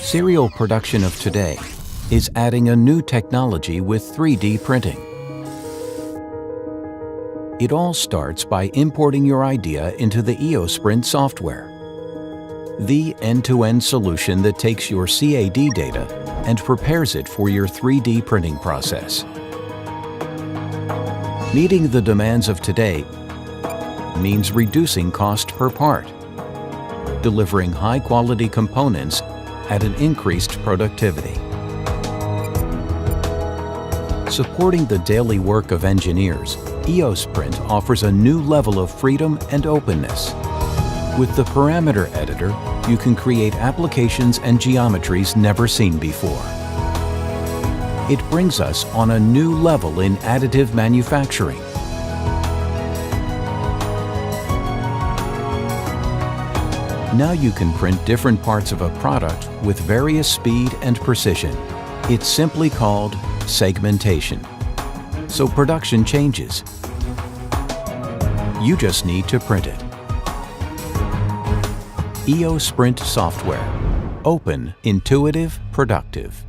Serial production of today is adding a new technology with 3D printing. It all starts by importing your idea into the EOSPRINT software, the end-to-end solution that takes your CAD data and prepares it for your 3D printing process. Meeting the demands of today means reducing cost per part, delivering high-quality components at an increased productivity. Supporting the daily work of engineers, EOSPRINT offers a new level of freedom and openness. With the parameter editor, you can create applications and geometries never seen before. It brings us on a new level in additive manufacturing. Now you can print different parts of a product with various speed and precision. It's simply called segmentation. So production changes. You just need to print it. EOSPRINT software. Open, intuitive, productive.